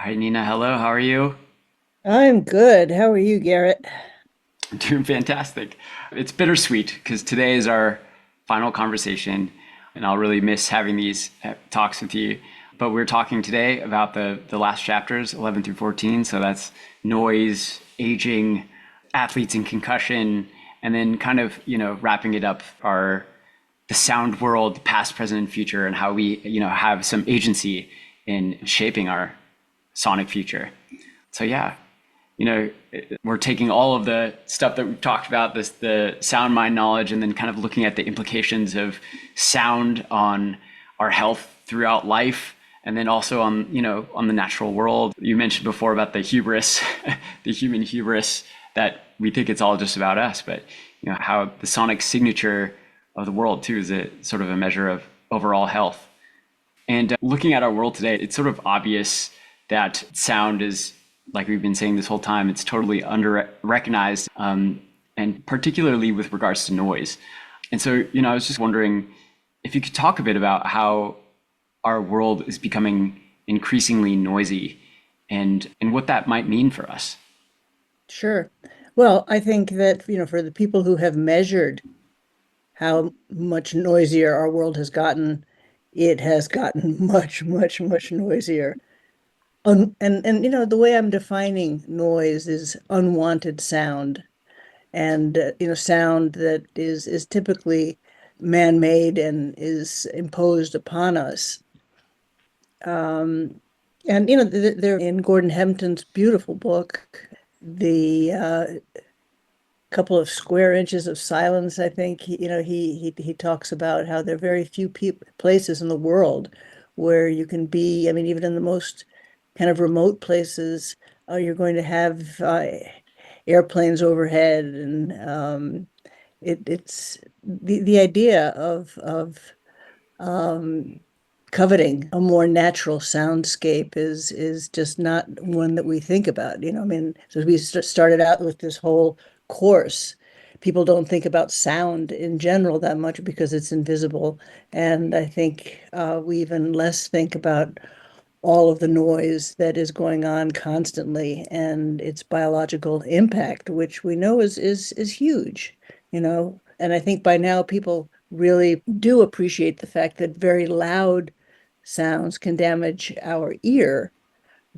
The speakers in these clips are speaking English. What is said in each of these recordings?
Hi, Nina. Hello. How are you? I'm good. How are you, Garrett? I'm doing fantastic. It's bittersweet because today is our final conversation, and I'll really miss having these talks with you. But we're talking today about the last chapters, 11 through 14. So that's noise, aging, athletes and concussion, and then kind of, wrapping it up are the sound world, past, present, and future, and how we, have some agency in shaping our sonic future. So yeah, you know, we're taking all of the stuff that we've talked about, this the sound mind knowledge, and then kind of looking at the implications of sound on our health throughout life, and then also on on the natural world. You mentioned before about the hubris, the human hubris that we think it's all just about us, but how the sonic signature of the world too is a sort of a measure of overall health. And looking at our world today, it's sort of obvious that sound is, like we've been saying this whole time, it's totally under recognized, and particularly with regards to noise. And so, I was just wondering if you could talk a bit about how our world is becoming increasingly noisy and what that might mean for us. Sure. Well, I think that, for the people who have measured how much noisier our world has gotten, it has gotten much, much, much noisier. And the way I'm defining noise is unwanted sound, and sound that is typically man-made and is imposed upon us. Um, and they're in Gordon Hempton's beautiful book, the couple of square inches of silence. I think he talks about how there are very few places in the world where you can be. I mean, even in the most kind of remote places, you're going to have airplanes overhead, and it's the idea of um, coveting a more natural soundscape is just not one that we think about. I mean, so we started out with this whole course. People don't think about sound in general that much because it's invisible, and I think we even less think about all of the noise that is going on constantly and its biological impact, which we know is huge, And I think by now people really do appreciate the fact that very loud sounds can damage our ear.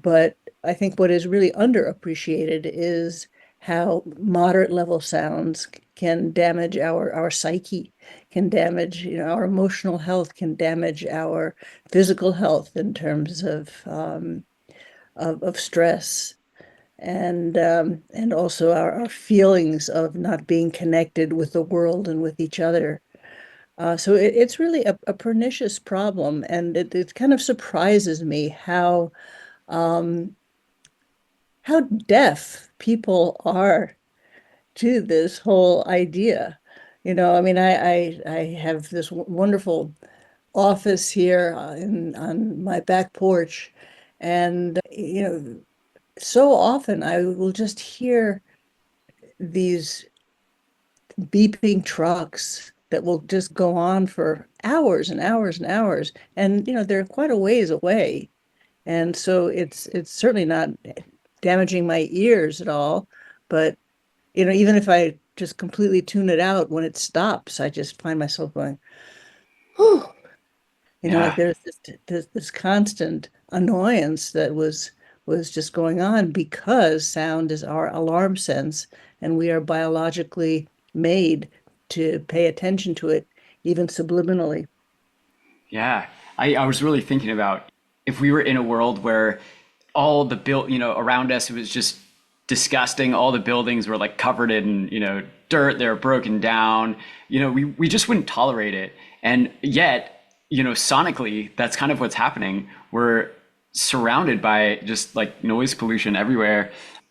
But I think what is really underappreciated is how moderate level sounds can damage our psyche, can damage, our emotional health, can damage our physical health in terms of stress, and also our feelings of not being connected with the world and with each other. So it's really a pernicious problem, and it kind of surprises me um, how deaf people are to this whole idea. I mean, I have this wonderful office here on my back porch, and so often I will just hear these beeping trucks that will just go on for hours and hours and hours, and they're quite a ways away, and so it's certainly not damaging my ears at all, but even if I just completely tune it out when it stops, I just find myself going, whew, like Yeah. there's this constant annoyance that was just going on because sound is our alarm sense, and we are biologically made to pay attention to it, even subliminally. Yeah, I was really thinking about if we were in a world where all the around us, it was just disgusting. All the buildings were like covered in, dirt, they were broken down. We just wouldn't tolerate it. And yet, sonically, that's kind of what's happening. We're surrounded by just like noise pollution everywhere.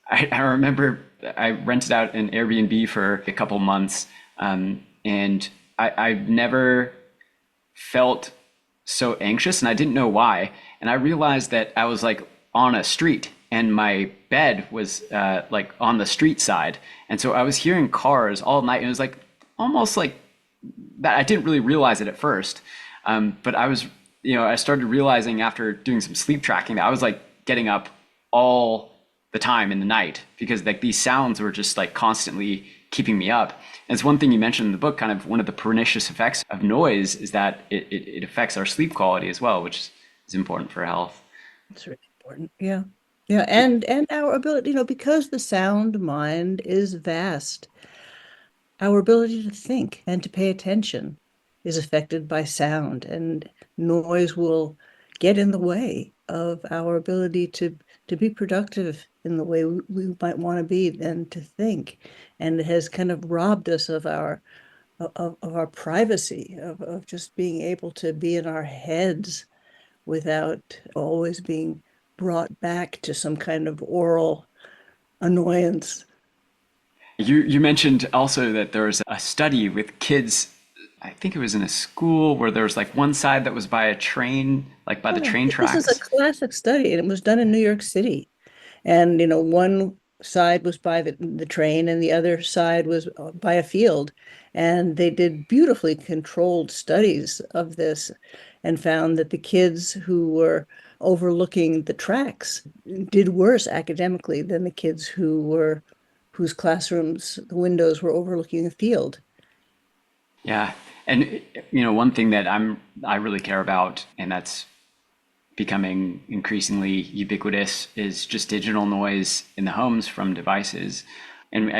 I remember I rented out an Airbnb for a couple months, and I've never felt so anxious and I didn't know why. And I realized that I was like on a street and my bed was like on the street side. And so I was hearing cars all night and it was like almost like that. I didn't really realize it at first. But I was, I started realizing after doing some sleep tracking that I was like getting up all the time in the night because like these sounds were just like constantly keeping me up. And it's one thing you mentioned in the book, kind of one of the pernicious effects of noise is that it affects our sleep quality as well, which is important for health. It's really important. Yeah. Yeah. And our ability, because the sound mind is vast, our ability to think and to pay attention is affected by sound, and noise will get in the way of our ability to be productive in the way we might want to be and to think. And it has kind of robbed us of our privacy, of just being able to be in our heads without always being brought back to some kind of oral annoyance. You mentioned also that there was a study with kids. I think it was in a school where there was like one side that was by a train, like by the Yeah, train this is a tracks. classic study, and it was done in New York City. And one side was by the train, and the other side was by a field. And they did beautifully controlled studies of this, and found that the kids who were overlooking the tracks did worse academically than the kids whose classrooms, the windows were overlooking the field. Yeah. And one thing that I really care about, and that's becoming increasingly ubiquitous, is just digital noise in the homes from devices. And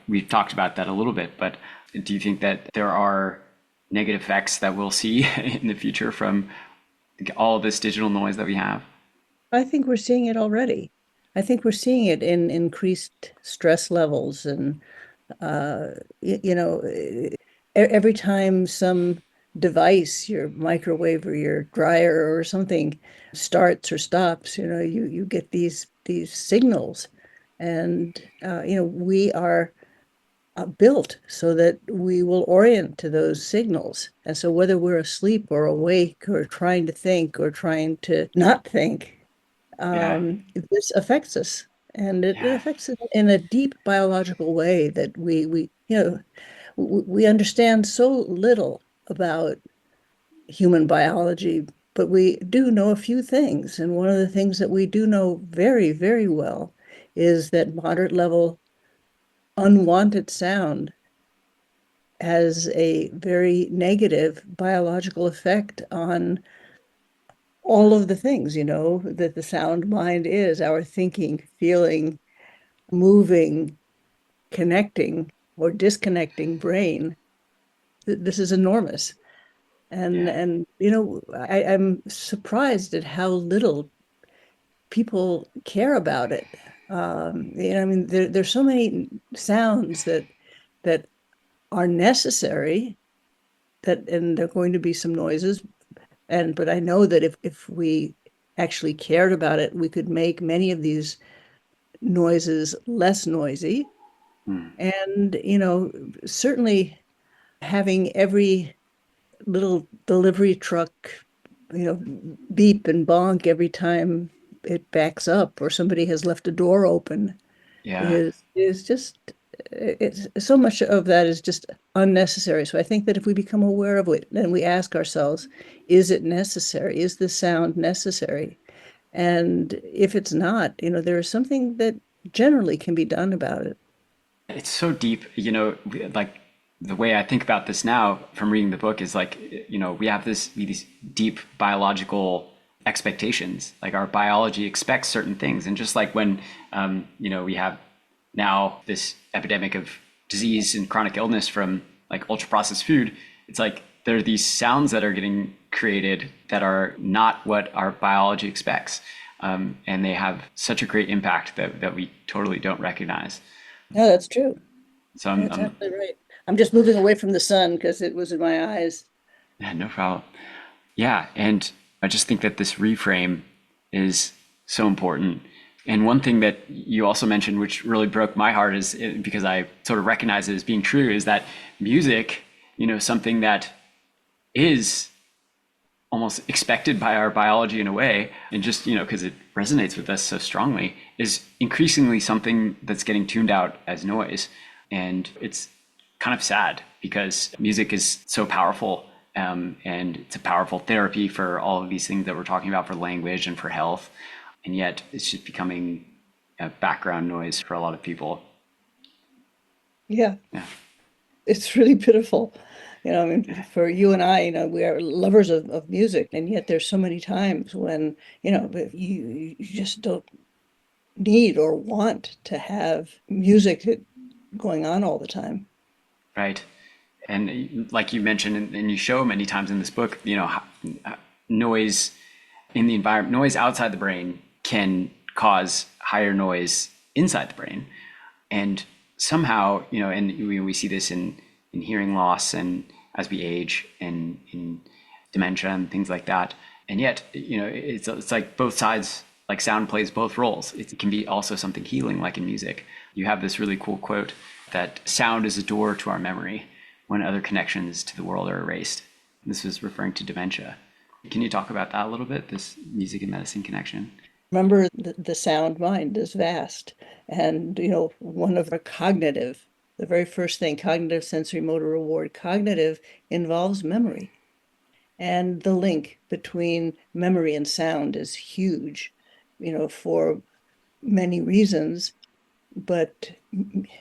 we've talked about that a little bit, but do you think that there are negative effects that we'll see in the future from all this digital noise that we have? I think we're seeing it already. I think we're seeing it in increased stress levels and uh, every time some device, your microwave or your dryer or something starts or stops, you get these signals, and we are built so that we will orient to those signals. And so whether we're asleep or awake or trying to think or trying to not think, Yeah. this affects us. And it Yeah. affects it in a deep biological way that we understand so little about human biology, but we do know a few things. And one of the things that we do know very, very well is that moderate level unwanted sound has a very negative biological effect on all of the things, that the sound mind is our thinking, feeling, moving, connecting, or disconnecting brain. This is enormous. And Yeah. and I'm surprised at how little people care about it. I mean, there's so many sounds that are necessary, and there are going to be some noises. But I know that if we actually cared about it, we could make many of these noises less noisy. Hmm. And, certainly having every little delivery truck, you know, beep and bonk every time it backs up or somebody has left a door open Yeah. is just it's so much of that is just unnecessary. So I think that if we become aware of it, then we ask ourselves, is it necessary? Is the sound necessary? And if it's not, there is something that generally can be done about it. It's so deep, like the way I think about this now from reading the book is like, we have these deep biological expectations. Like our biology expects certain things. And just like when, we have now this epidemic of disease and chronic illness from like ultra processed food, it's like there are these sounds that are getting created that are not what our biology expects. And they have such a great impact that we totally don't recognize. No, that's true. So That's absolutely right. I'm just moving away from the sun because it was in my eyes. yeah, no problem. Yeah, and I just think that this reframe is so important. And one thing that you also mentioned, which really broke my heart, is because I sort of recognize it as being true, is that music, something that is almost expected by our biology in a way, and just, because it resonates with us so strongly, is increasingly something that's getting tuned out as noise. And it's kind of sad because music is so powerful, and it's a powerful therapy for all of these things that we're talking about for language and for health. and yet it's just becoming a background noise for a lot of people. Yeah, Yeah, it's really pitiful. I mean, for you and I, we are lovers of music, and yet there's so many times when, you just don't need or want to have music going on all the time. right. And like you mentioned, and you show many times in this book, noise in the environment, noise outside the brain can cause higher noise inside the brain. And somehow, and we see this in hearing loss and as we age and in dementia and things like that. And yet, it's like both sides, like sound plays both roles. It can be also something healing, like in music. You have this really cool quote that sound is a door to our memory when other connections to the world are erased. This was referring to dementia. Can you talk about that a little bit, this music and medicine connection? Remember, the sound mind is vast. And, one of our cognitive, the very first thing, cognitive sensory motor reward, cognitive involves memory. And the link between memory and sound is huge, for many reasons, but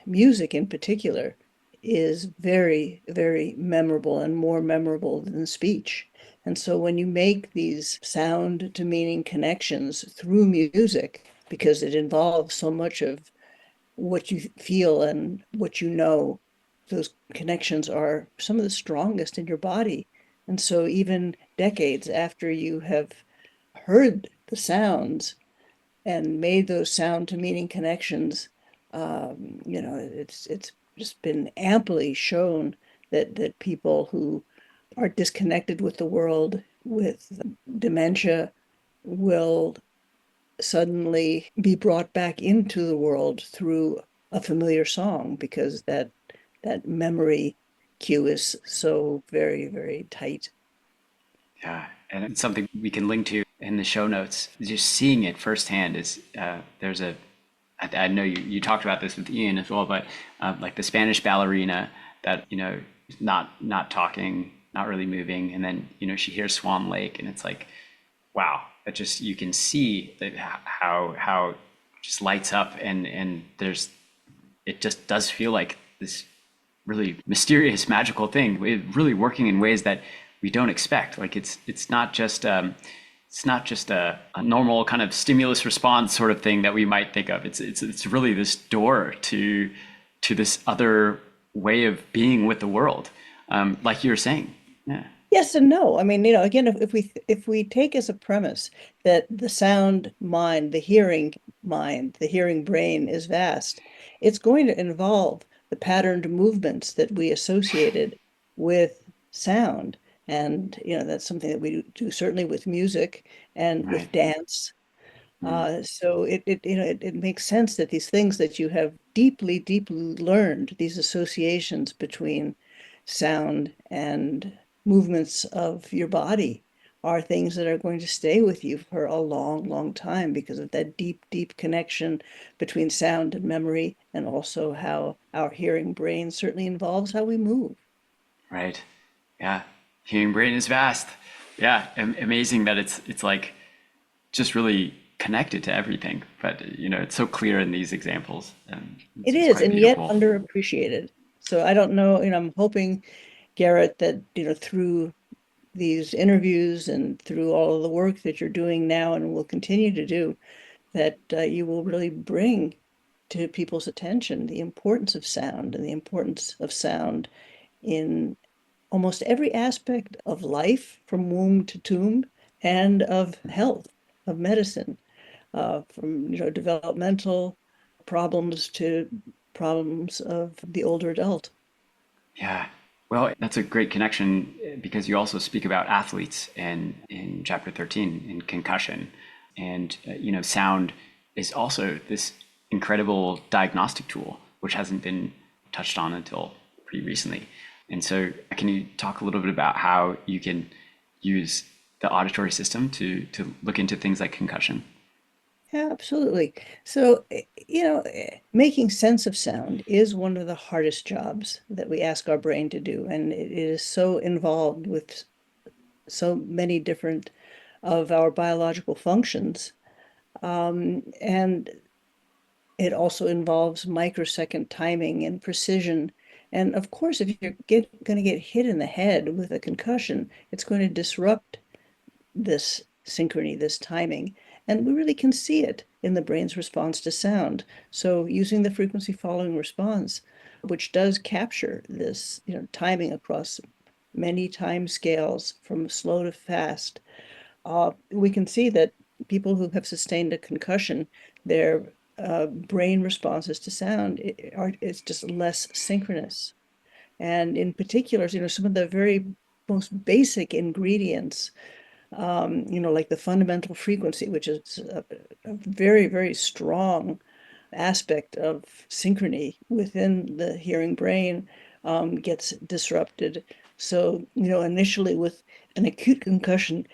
music in particular is very, very memorable and more memorable than speech. And so when you make these sound to meaning connections through music, because it involves so much of what you feel and what you know, those connections are some of the strongest in your body. And so even decades after you have heard the sounds and made those sound to meaning connections, it's just been amply shown that people who are disconnected with the world with dementia will suddenly be brought back into the world through a familiar song because that memory cue is so very, very tight. Yeah, and it's something we can link to in the show notes. Just seeing it firsthand is there's a. I know you talked about this with Ian as well, but like the Spanish ballerina that not talking, not really moving, and then she hears Swan Lake, and it's like, wow, that just you can see that how it just lights up, and there's it just does feel like this really mysterious, magical thing. Really working in ways that we don't expect. Like it's not just a normal kind of stimulus response sort of thing that we might think of. It's really this door to this other way of being with the world, like you were saying. Yeah, Yes and no. I mean, again, if we take as a premise that the sound mind, the hearing brain is vast, it's going to involve the patterned movements that we associated with sound. And, that's something that we do certainly with music and right. with dance. Mm, So it makes sense that these things that you have deeply, deeply learned, these associations between sound and movements of your body are things that are going to stay with you for a long, long time because of that deep, deep connection between sound and memory, and also how our hearing brain certainly involves how we move. right. Yeah. Human brain is vast. Yeah. Amazing that it's like just really connected to everything. But it's so clear in these examples, and It it's is, quite and yet beautiful. underappreciated. So I don't know, I'm hoping, Garrett, that through these interviews and through all of the work that you're doing now and will continue to do, that you will really bring to people's attention the importance of sound and the importance of sound in almost every aspect of life, from womb to tomb, and of health, of medicine, from developmental problems to problems of the older adult. Yeah. Well, that's a great connection because you also speak about athletes and in chapter 13 in concussion. And, sound is also this incredible diagnostic tool, which hasn't been touched on until pretty recently. And so, can you talk a little bit about how you can use the auditory system to look into things like concussion? Yeah, absolutely. So, making sense of sound is one of the hardest jobs that we ask our brain to do. And it is so involved with so many different of our biological functions And it also involves microsecond timing and precision. And of course, if you're going to get hit in the head with a concussion, it's going to disrupt this synchrony, this timing. And we really can see it in the brain's response to sound. So using the frequency following response, which does capture this, timing across many time scales from slow to fast, we can see that people who have sustained a concussion, their brain responses to sound it's just less synchronous. And in particular, some of the very most basic ingredients, like the fundamental frequency, which is a very, very strong aspect of synchrony within the hearing brain, gets disrupted. So, initially with an acute concussion,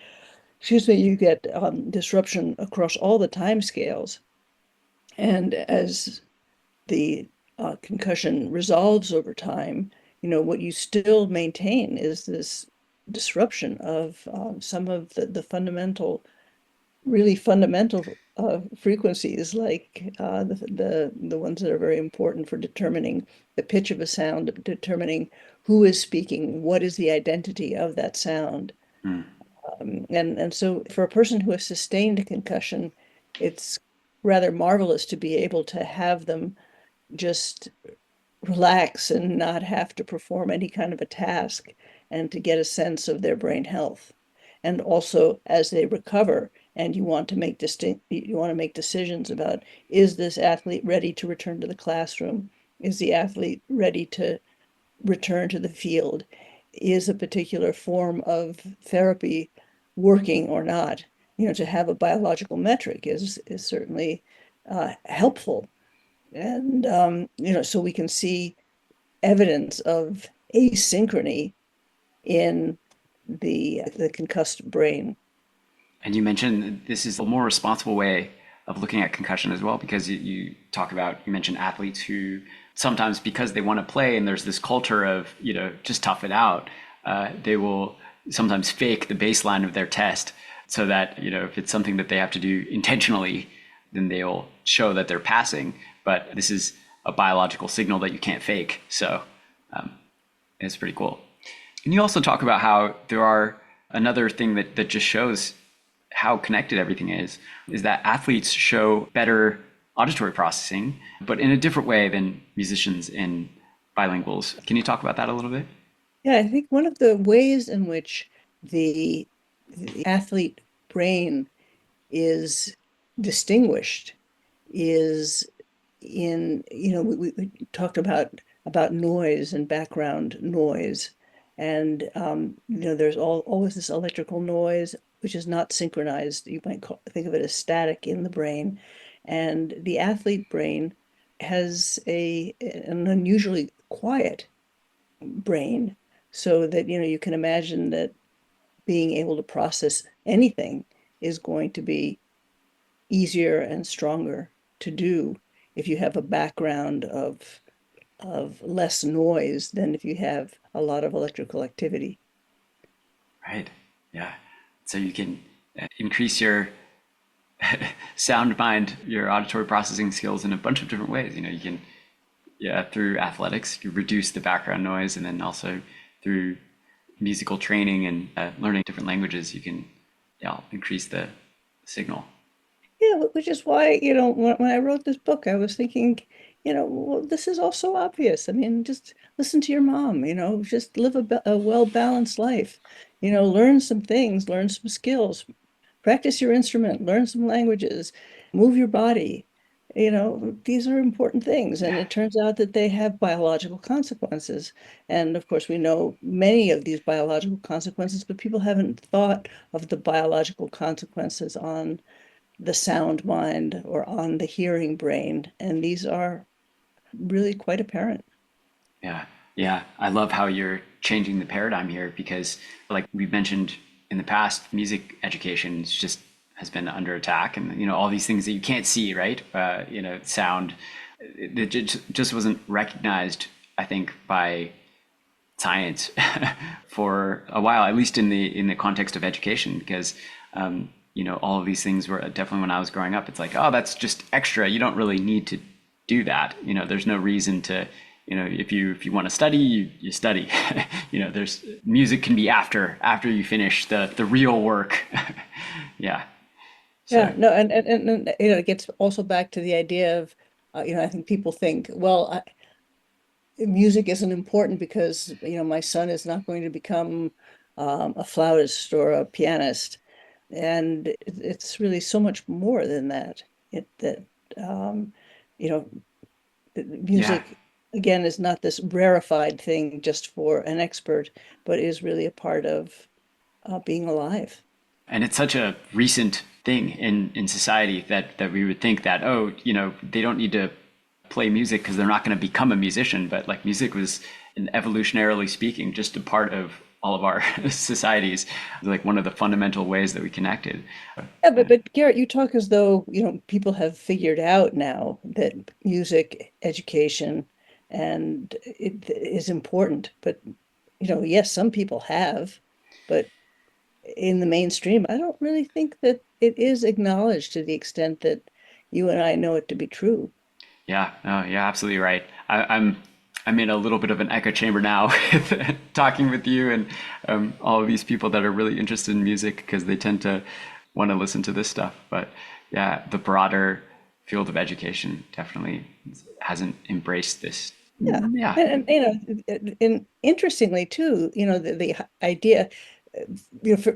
you get disruption across all the time scales. And as the concussion resolves over time, what you still maintain is this disruption of some of the fundamental, really fundamental frequencies, like the ones that are very important for determining the pitch of a sound, determining who is speaking, what is the identity of that sound. Mm. And so for a person who has sustained a concussion, it's rather marvelous to be able to have them just relax and not have to perform any kind of a task, and to get a sense of their brain health. And also, as they recover and you want to make decisions about, is this athlete ready to return to the classroom? Is the athlete ready to return to the field? Is a particular form of therapy working or not? To have a biological metric is certainly helpful. And so we can see evidence of asynchrony in the concussed brain. And you mentioned this is a more responsible way of looking at concussion as well, because you mentioned athletes who sometimes, because they want to play and there's this culture of, just tough it out, they will sometimes fake the baseline of their test so that, if it's something that they have to do intentionally, then they'll show that they're passing. But this is a biological signal that you can't fake. So it's pretty cool. And you also talk about how there are another thing that just shows how connected everything is that athletes show better auditory processing, but in a different way than musicians and bilinguals. Can you talk about that a little bit? Yeah, I think one of the ways in which the athlete brain is distinguished is in, we talked about noise and background noise. And there's always this electrical noise, which is not synchronized. You might think of it as static in the brain. And the athlete brain has an unusually quiet brain, so that, you can imagine that being able to process anything is going to be easier and stronger to do if you have a background of less noise than if you have a lot of electrical activity. Right. Yeah. So you can increase your sound mind, your auditory processing skills in a bunch of different ways. You can, yeah, through athletics, you reduce the background noise, and then also through musical training and learning different languages, you can, yeah, increase the signal. Yeah, which is why, when I wrote this book, I was thinking, well, this is all so obvious. I mean, just listen to your mom, just live a well-balanced life, learn some things, learn some skills, practice your instrument, learn some languages, move your body. These are important things. And Yeah. it turns out that they have biological consequences. And of course, we know many of these biological consequences, but people haven't thought of the biological consequences on the sound mind or on the hearing brain. And these are really quite apparent. Yeah. Yeah. I love how you're changing the paradigm here because, like we mentioned in the past, music education is just has been under attack, and all these things that you can't see, right? Sound, it just wasn't recognized, I think, by science for a while, at least in the context of education, because all of these things were definitely when I was growing up, it's like, oh, that's just extra. You don't really need to do that. There's no reason to, if you want to study, you study. There's music can be after you finish the real work. Yeah. So Yeah, no, and it gets also back to the idea of, I think people think, well, music isn't important because, my son is not going to become a flautist or a pianist. And it's really so much more than that. That um, you know, yeah. music again is not this rarefied thing just for an expert, but is really a part of being alive. And it's such a recent thing in society that we would think that, oh, they don't need to play music because they're not going to become a musician. But like music was, evolutionarily speaking, just a part of all of our societies, like one of the fundamental ways that we connected. Yeah, but Garrett, you talk as though, people have figured out now that music education and it is important. But, yes, some people have, but in the mainstream, I don't really think that it is acknowledged to the extent that you and I know it to be true. Yeah, no, you're absolutely right. I'm in a little bit of an echo chamber now, talking with you and all of these people that are really interested in music because they tend to want to listen to this stuff. But yeah, the broader field of education definitely hasn't embraced this. Yeah. Yeah, And interestingly too, the idea,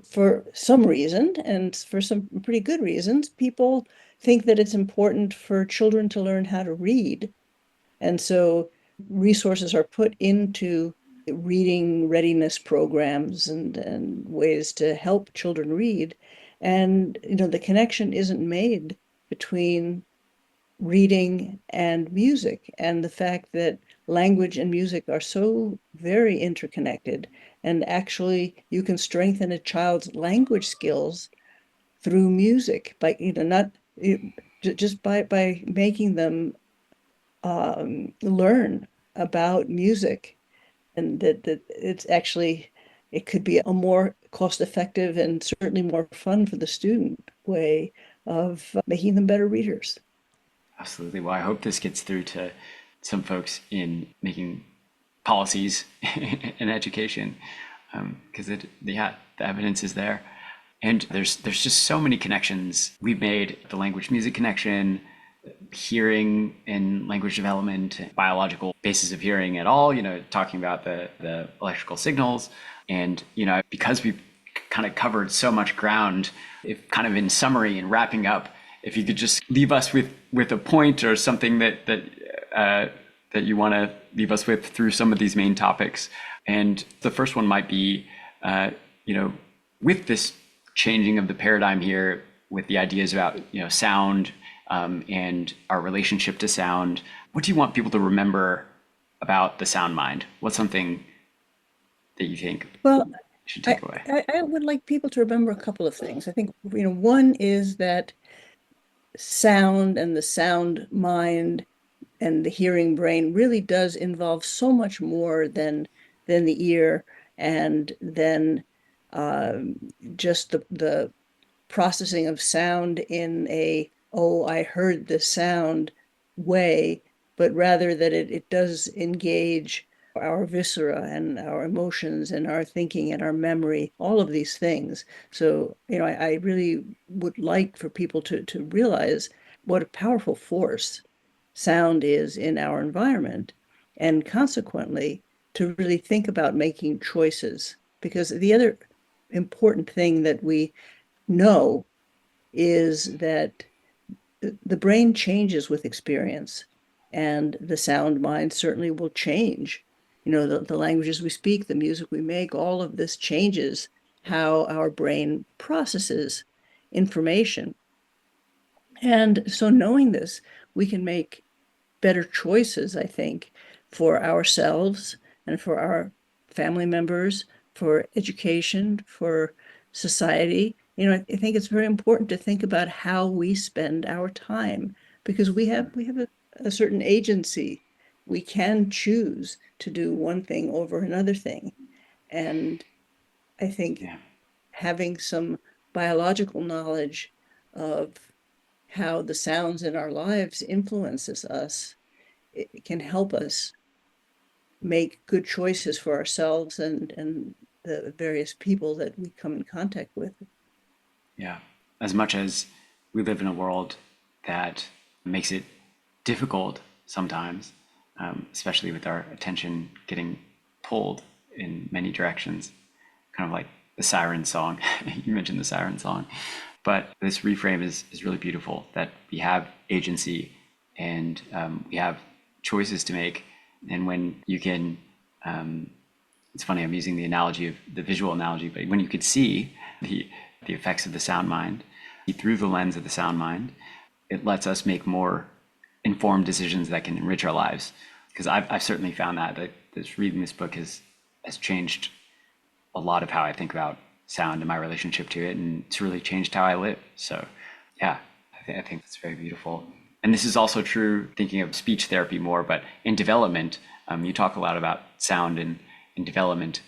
for some reason and for some pretty good reasons, people think that it's important for children to learn how to read. And so resources are put into reading readiness programs and ways to help children read. And, the connection isn't made between reading and music, and the fact that language and music are so very interconnected. And actually, you can strengthen a child's language skills through music by, not just by making them learn about music, and that it could be a more cost-effective and certainly more fun for the student way of making them better readers. absolutely. Well, I hope this gets through to some folks in making policies in education because yeah, the evidence is there. And there's just so many connections we've made: the language music connection, hearing and language development, biological basis of hearing at all, talking about the electrical signals. And, because we've kind of covered so much ground, if kind of in summary and wrapping up, if you could just leave us with a point or something that you want to leave us with through some of these main topics. And the first one might be, with this changing of the paradigm here, with the ideas about sound and our relationship to sound. What do you want people to remember about the sound mind? What's something that you think Well, should I, take away? I would like people to remember a couple of things. I think, one is that sound and the sound mind and the hearing brain really does involve so much more than the ear and then um, just the processing of sound in a, oh, I heard the sound way, but rather that it does engage our viscera and our emotions and our thinking and our memory, all of these things. So, I really would like for people to realize what a powerful force sound is in our environment, and consequently to really think about making choices. Because the other important thing that we know is that the brain changes with experience, and the sound mind certainly will change. The languages we speak, the music we make, all of this changes how our brain processes information. And so knowing this, we can make better choices, I think, for ourselves and for our family members, for education, for society. I think it's very important to think about how we spend our time, because we have a certain agency. We can choose to do one thing over another thing. And I think Yeah. having some biological knowledge of how the sounds in our lives influences us, it can help us make good choices for ourselves and the various people that we come in contact with. Yeah. As much as we live in a world that makes it difficult sometimes, especially with our attention getting pulled in many directions, kind of like the siren song. You mentioned the siren song. But this reframe is really beautiful, that we have agency and we have choices to make. And when you can, it's funny, I'm using the analogy of the visual analogy, but when you could see the effects of the sound mind through the lens of the sound mind, it lets us make more informed decisions that can enrich our lives. Because I've certainly found that this reading this book has changed a lot of how I think about sound and my relationship to it, and it's really changed how I live. So yeah, I think that's very beautiful. And this is also true thinking of speech therapy more, but in development, you talk a lot about sound and in development.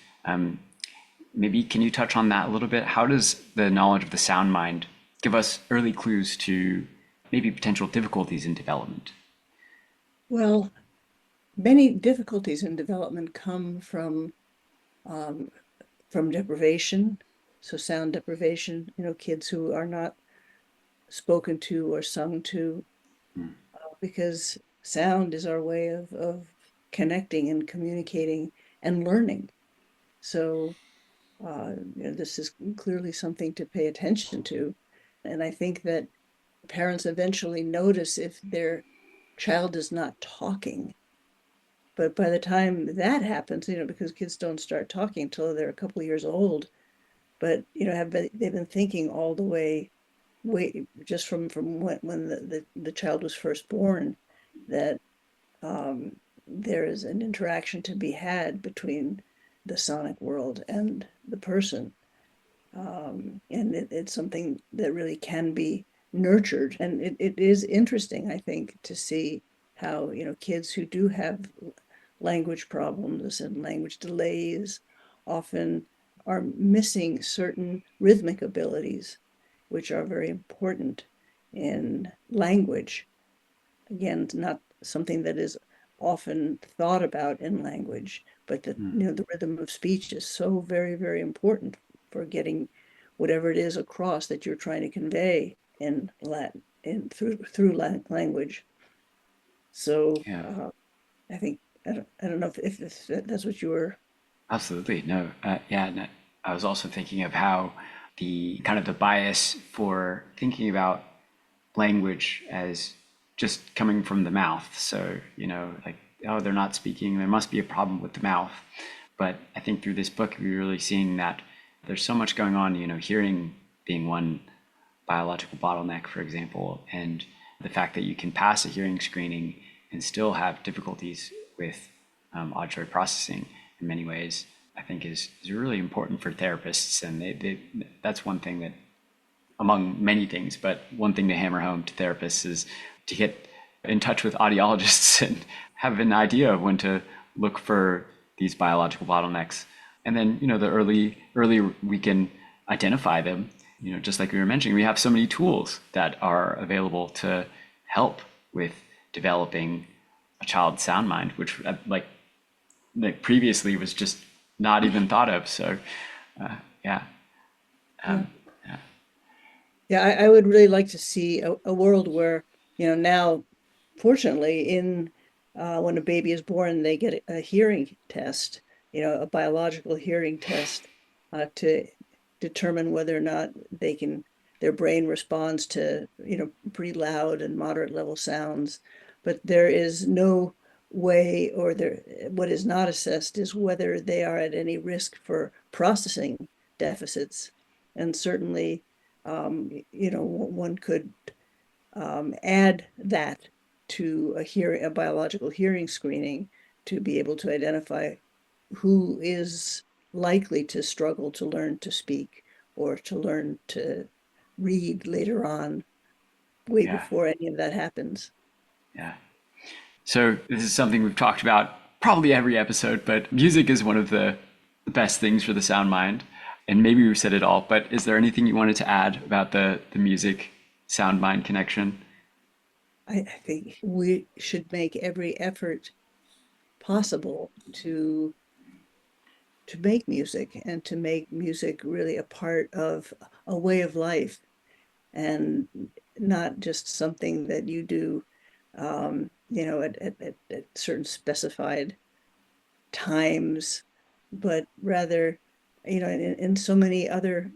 Maybe can you touch on that a little bit? How does the knowledge of the sound mind give us early clues to maybe potential difficulties in development? Well, many difficulties in development come um, from deprivation, so sound deprivation, kids who are not spoken to or sung to, because sound is our way of connecting and communicating and learning. So this is clearly something to pay attention to. And I think that parents eventually notice if their child is not talking. But by the time that happens, because kids don't start talking until they're a couple of years old, but they've been thinking all the way just from when the child was first born, that there is an interaction to be had between the sonic world and the person. And it's something that really can be nurtured. And it is interesting, I think, to see how, kids who do have language problems and language delays often are missing certain rhythmic abilities, which are very important in language. Again, it's not something that is often thought about in language, but the rhythm of speech is so very, very important for getting whatever it is across that you're trying to convey in Latin, through language. So Yeah, I think I don't know if that's what you were. absolutely. No, yeah. No, I was also thinking of how the kind of the bias for thinking about language as just coming from the mouth. So, like, oh, they're not speaking, there must be a problem with the mouth. But I think through this book, we're really seeing that there's so much going on, hearing being one biological bottleneck, for example, and the fact that you can pass a hearing screening and still have difficulties with auditory processing in many ways, I think is really important for therapists. And that's one thing that, among many things, but one thing to hammer home to therapists is to get in touch with audiologists and have an idea of when to look for these biological bottlenecks. And then, the early we can identify them, just like we were mentioning, we have so many tools that are available to help with developing a child's sound mind, which like previously was just not even thought of. So, yeah. Yeah. Yeah. Yeah, I would really like to see a world where, now, fortunately, when a baby is born, they get a hearing test, a biological hearing test, to determine whether or not their brain responds to, pretty loud and moderate level sounds. But there is no way, or what is not assessed is whether they are at any risk for processing deficits. And certainly, one could add that to a biological hearing screening to be able to identify who is likely to struggle to learn to speak or to learn to read later on, way Yeah. before any of that happens. Yeah. So this is something we've talked about probably every episode, but music is one of the best things for the sound mind. And maybe we've said it all, but is there anything you wanted to add about the music sound mind connection? I think we should make every effort possible to make music and to make music really a part of a way of life and not just something that you do, at certain specified times, but rather, in so many other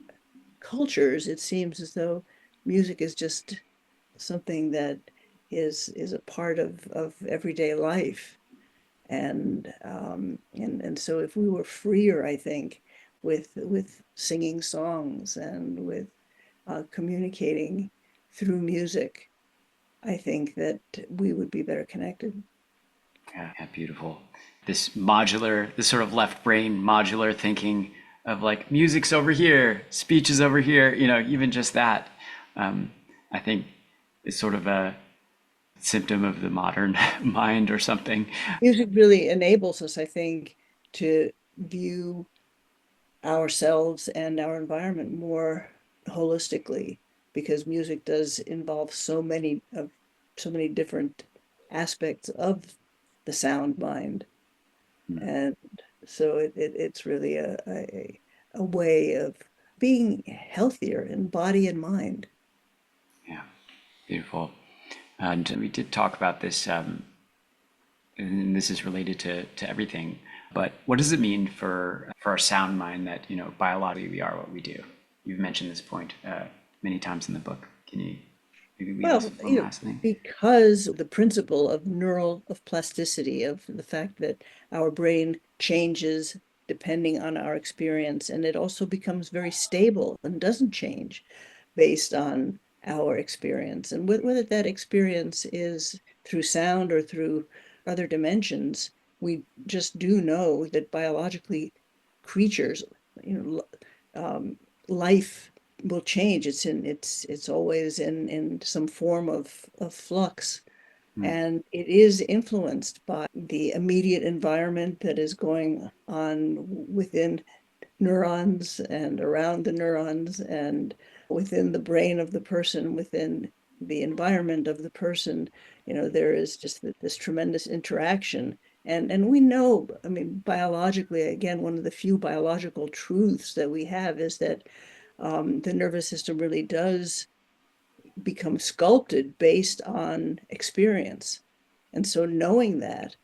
cultures, it seems as though music is just something that is a part of everyday life. And so if we were freer, I think, with singing songs and with communicating through music, I think that we would be better connected. Yeah, yeah, beautiful. This sort of left brain modular thinking of like music's over here, speech is over here, even just that, um, I think is sort of a symptom of the modern mind or something. Music really enables us, I think, to view ourselves and our environment more holistically because music does involve so many different aspects of the sound mind. And so it's really a way of being healthier in body and mind. Yeah, beautiful. And we did talk about this, and this is related to everything. But what does it mean for our sound mind that biologically we are what we do? You've mentioned this point many times in the book. Can you maybe leave us Well, with one last thing? because the principle of plasticity, of the fact that our brain changes depending on our experience, and it also becomes very stable and doesn't change based on our experience. And whether that experience is through sound or through other dimensions, we just do know that biologically creatures, you know, um, life will change. It's always in some form of flux. Mm, And it is influenced by the immediate environment that is going on within neurons and around the neurons and within the brain of the person, within the environment of the person. There is just this tremendous interaction. And we know, I mean, biologically, again, one of the few biological truths that we have is that the nervous system really does become sculpted based on experience. And so knowing that,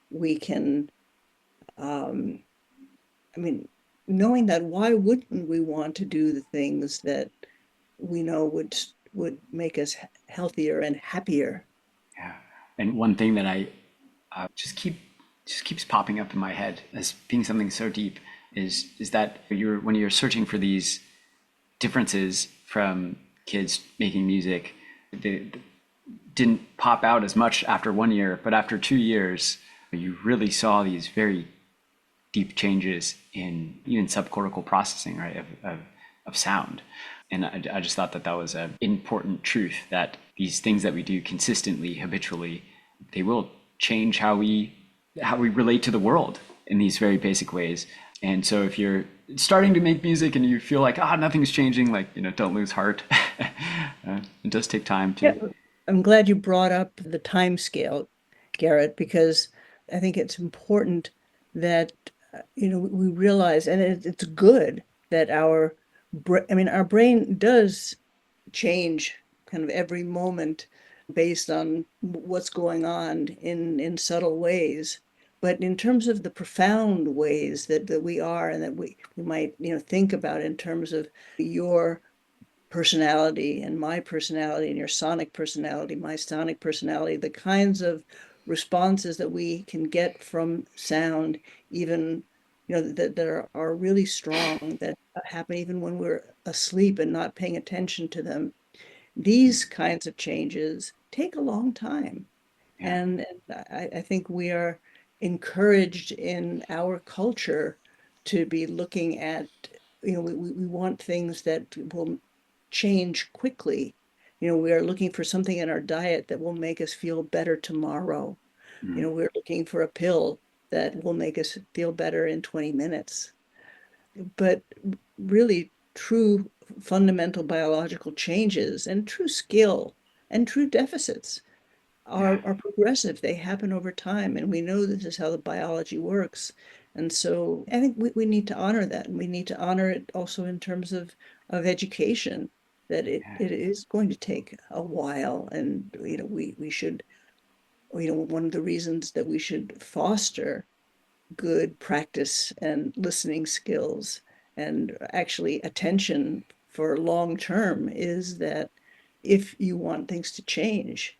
we can, um, I mean, knowing that, why wouldn't we want to do the things that we know would make us healthier and happier? yeah. And one thing that I just keeps popping up in my head as being something so deep is that when you're searching for these differences from kids making music, they didn't pop out as much after 1 year, but after 2 years, you really saw these very deep changes in even subcortical processing, right, of sound. And I just thought that that was an important truth that these things that we do consistently, habitually, they will change how we relate to the world in these very basic ways. And so if you're starting to make music and you feel like nothing's changing, like don't lose heart. It does take time Yeah, to. I'm glad you brought up the time scale, Garrett, because I think it's important that we realize, and it's good that I mean, our brain does change kind of every moment based on what's going on in subtle ways. But in terms of the profound ways that we are and that we might, think about in terms of your personality and my personality and your sonic personality, my sonic personality, the kinds of responses that we can get from sound, even that are really strong, that happen even when we're asleep and not paying attention to them. These kinds of changes take a long time. Yeah. And I think we are encouraged in our culture to be looking at, we want things that will change quickly. We are looking for something in our diet that will make us feel better tomorrow. We're looking for a pill that will make us feel better in 20 minutes. But really true fundamental biological changes and true skill and true deficits Yeah. are progressive. They happen over time, and we know this is how the biology works. And so I think we need to honor that, and we need to honor it also in terms of education, that Yeah. it is going to take a while. And we should, one of the reasons that we should foster good practice and listening skills and actually attention for long term is that if you want things to change,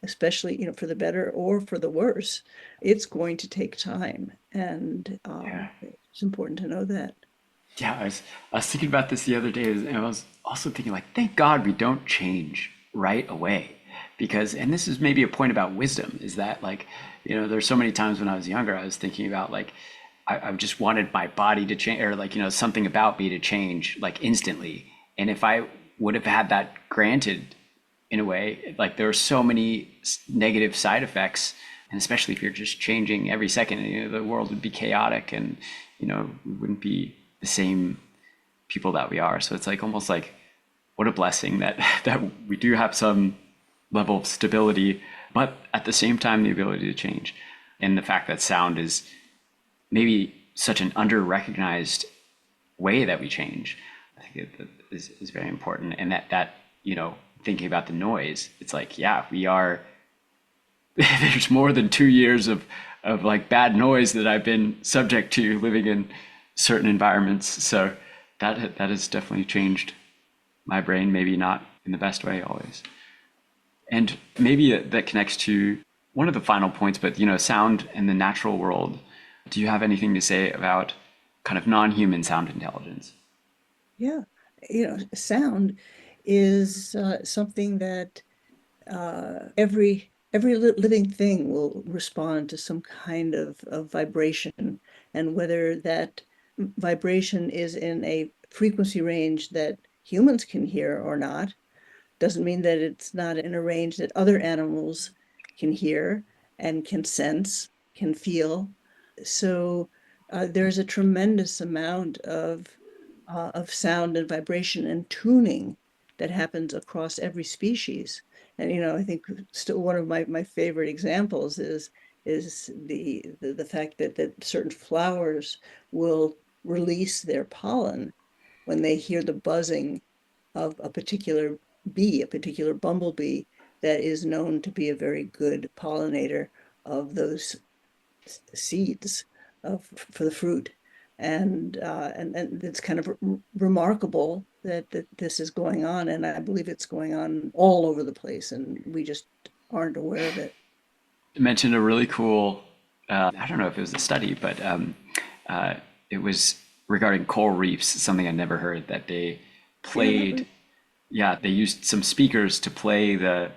especially for the better or for the worse, it's going to take time, and Yeah. it's important to know that. Yeah, I was thinking about this the other day, and I was also thinking like, thank God we don't change right away, because, and this is maybe a point about wisdom, is that like, there's so many times when I was younger, I was thinking about like, I just wanted my body to change, or like, something about me to change like instantly, and if I would have had that granted, in a way, like there are so many negative side effects, and especially if you're just changing every second, the world would be chaotic, and we wouldn't be the same people that we are. So it's like almost like what a blessing that that we do have some level of stability, but at the same time the ability to change, and the fact that sound is maybe such an under recognized way that we change. I think is very important, and that thinking about the noise, it's like, yeah, we are. There's more than 2 years of like bad noise that I've been subject to living in certain environments. So that has definitely changed my brain, maybe not in the best way always. And maybe that connects to one of the final points, but sound in the natural world. Do you have anything to say about kind of non-human sound intelligence? Yeah, sound is something that every living thing will respond to some kind of vibration, and whether that vibration is in a frequency range that humans can hear or not doesn't mean that it's not in a range that other animals can hear and can sense, can feel. So there's a tremendous amount of sound and vibration and tuning that happens across every species. And I think still one of my favorite examples is the fact that certain flowers will release their pollen when they hear the buzzing of a particular bee, a particular bumblebee that is known to be a very good pollinator of those seeds for the fruit. And it's kind of remarkable that this is going on, and I believe it's going on all over the place, and we just aren't aware of it. You mentioned a really cool, I don't know if it was a study, but uh, it was regarding coral reefs, something I never heard, that they Yeah, that was, played, yeah, they used some speakers to play the,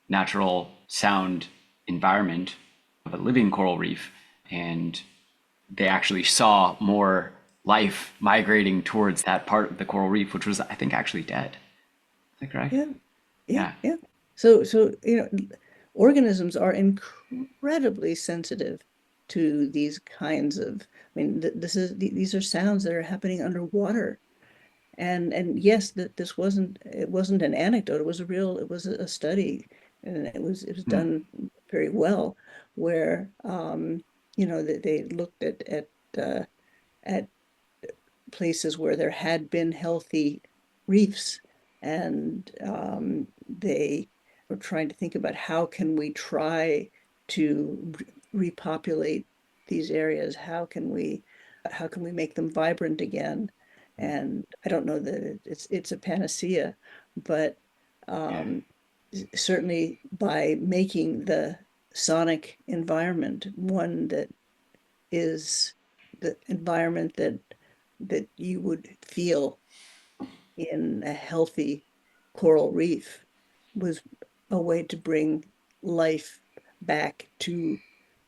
natural sound environment of a living coral reef. And they actually saw more life migrating towards that part of the coral reef, which was, I think, actually dead. Is that correct? yeah, yeah, Yeah. yeah. So organisms are incredibly sensitive to these kinds of, I mean, these are sounds that are happening underwater. And yes, that it wasn't an anecdote. It was a study, and it was Hmm. done very well, where they looked uh, at places where there had been healthy reefs, and they were trying to think about how can we try to repopulate these areas. How can we make them vibrant again? And I don't know that it's a panacea, but Yeah. um, certainly by making the sonic environment one that is the environment that you would feel in a healthy coral reef was a way to bring life back to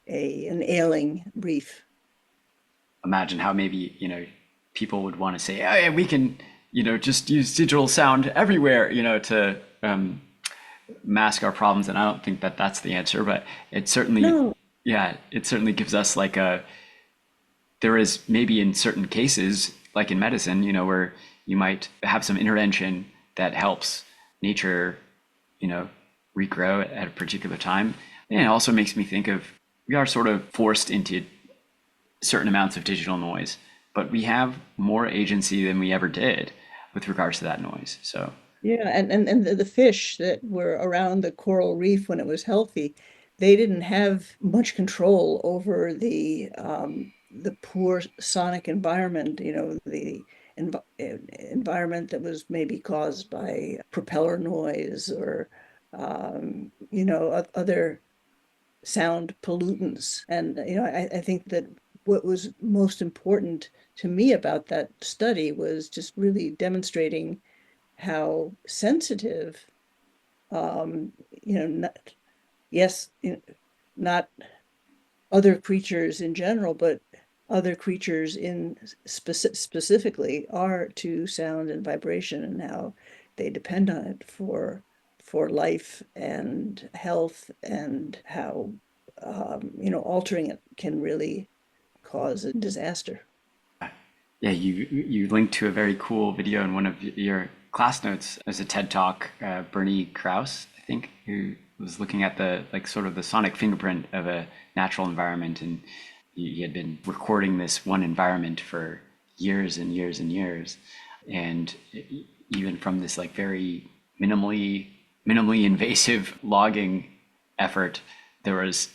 an ailing reef. Imagine how maybe, people would want to say, oh, yeah, we can, just use digital sound everywhere, to mask our problems. And I don't think that that's the answer, but it certainly, No, yeah, it certainly gives us like there is maybe in certain cases like in medicine, where you might have some intervention that helps nature, you know, regrow at a particular time. And it also makes me think of we are sort of forced into certain amounts of digital noise, but we have more agency than we ever did with regards to that noise. So, Yeah, and the fish that were around the coral reef when it was healthy, they didn't have much control over the poor sonic environment, the environment that was maybe caused by propeller noise or other sound pollutants. And I think that what was most important to me about that study was just really demonstrating how sensitive, um, not, yes, not other creatures in general, but other creatures in specifically are to sound and vibration, and how they depend on it for life and health, and how altering it can really cause a disaster. yeah, you linked to a very cool video in one of your class notes as a TED Talk. Bernie Krause, I think, who was looking at the like sort of the sonic fingerprint of a natural environment, and he had been recording this one environment for years and years and years, and even from this like very minimally invasive logging effort, there was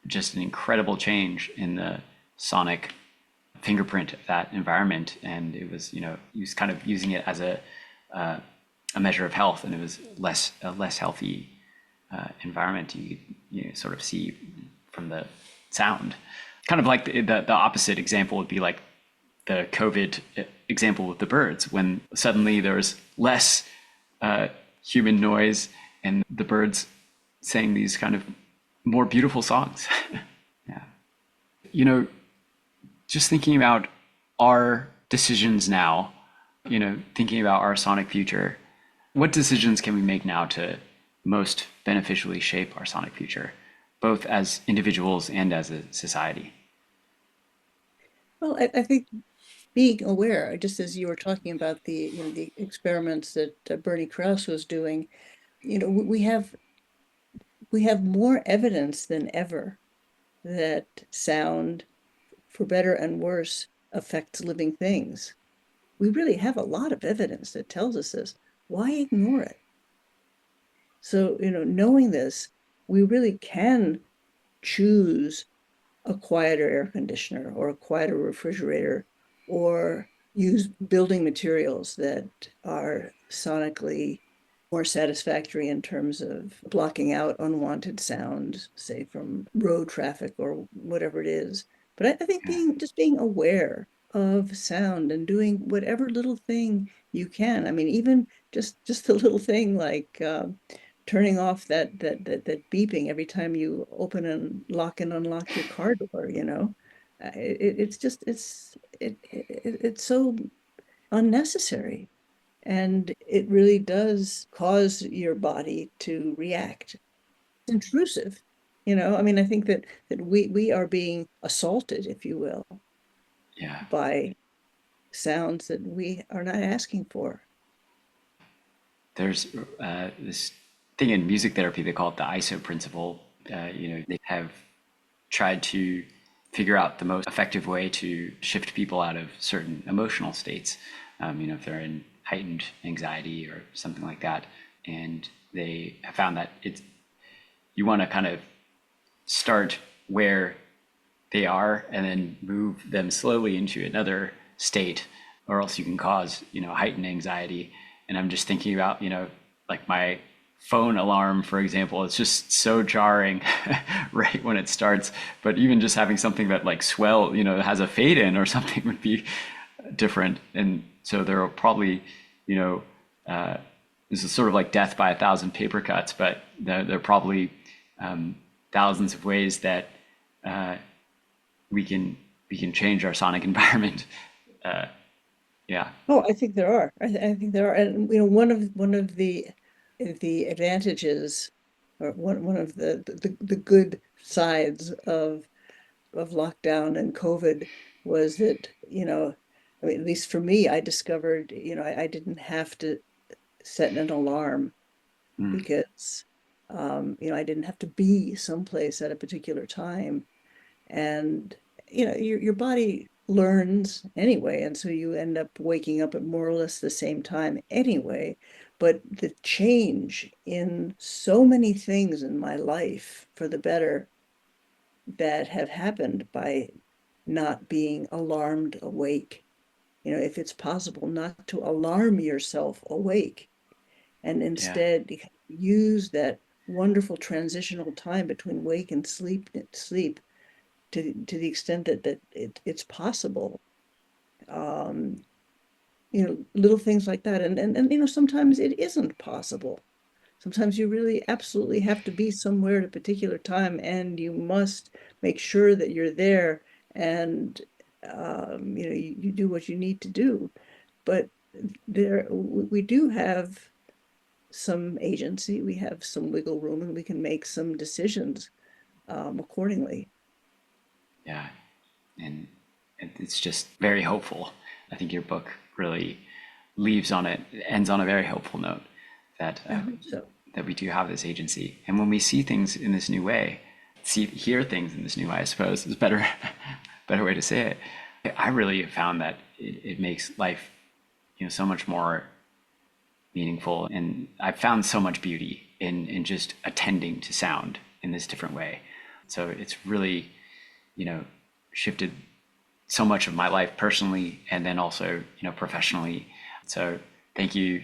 just an incredible change in the sonic fingerprint of that environment, and it was he was kind of using it as a measure of health, and it was a less healthy environment you sort of see from the sound. Kind of like the opposite example would be like the COVID example with the birds, when suddenly there was less human noise and the birds sang these kind of more beautiful songs. Yeah. You know, just thinking about our decisions now, thinking about our sonic future, what decisions can we make now to most beneficially shape our sonic future, both as individuals and as a society? Well, I think being aware, just as you were talking about the experiments that Bernie Krause was doing, we have more evidence than ever that sound, for better and worse, affects living things. We really have a lot of evidence that tells us this. Why ignore it? So, knowing this, we really can choose a quieter air conditioner or a quieter refrigerator, or use building materials that are sonically more satisfactory in terms of blocking out unwanted sound, say from road traffic or whatever it is. But I think Yeah. being aware of sound and doing whatever little thing you can. I mean, even just the little thing like turning off that beeping every time you open and lock and unlock your car door, it's just it's so unnecessary, and it really does cause your body to react. It's intrusive, I mean, I think that we are being assaulted, if you will, Yeah. by sounds that we are not asking for. There's this thing in music therapy, they call it the ISO principle. They have tried to figure out the most effective way to shift people out of certain emotional states. If they're in heightened anxiety or something like that, and they have found that you want to kind of start where they are and then move them slowly into another state, or else you can cause heightened anxiety. And I'm just thinking about like my phone alarm, for example. It's just so jarring right when it starts, but even just having something that like has a fade in or something would be different. And so there are probably you know this is sort of like death by a thousand paper cuts, but there are probably thousands of ways that we can change our sonic environment. Uh, yeah, Oh, I think there are. I think there are, and one of the advantages, or one of the good sides of lockdown and COVID was that, I mean, at least for me, I discovered, I didn't have to set an alarm Mm, because, I didn't have to be someplace at a particular time. And, your body learns anyway. And so you end up waking up at more or less the same time anyway. But the change in so many things in my life for the better that have happened by not being alarmed awake. If it's possible not to alarm yourself awake and yeah, instead use that wonderful transitional time between wake and sleep to the extent that it's possible. Um, little things like that. And sometimes it isn't possible. Sometimes you really absolutely have to be somewhere at a particular time, and you must make sure that you're there, and you do what you need to do. But we do have some agency, we have some wiggle room, and we can make some decisions accordingly. yeah. And it's just very hopeful. I think your book really ends on a very hopeful note that I hope so. that we do have this agency. And when we see things in this new way, hear things in this new way, I suppose is better better way to say it. I really found that it makes life, so much more meaningful. And I've found so much beauty in just attending to sound in this different way. So it's really, shifted so much of my life personally and then also, professionally. So thank you,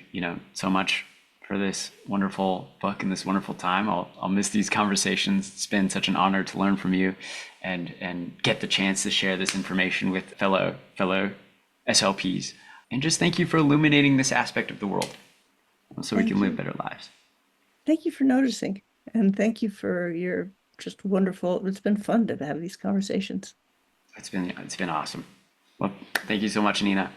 so much for this wonderful book and this wonderful time. I'll miss these conversations. It's been such an honor to learn from you and get the chance to share this information with fellow SLPs. And just thank you for illuminating this aspect of the world so we can Thank live you. better lives. Thank you for noticing. And thank you for your just wonderful, it's been fun to have these conversations. It's been awesome. Well, thank you so much, Nina.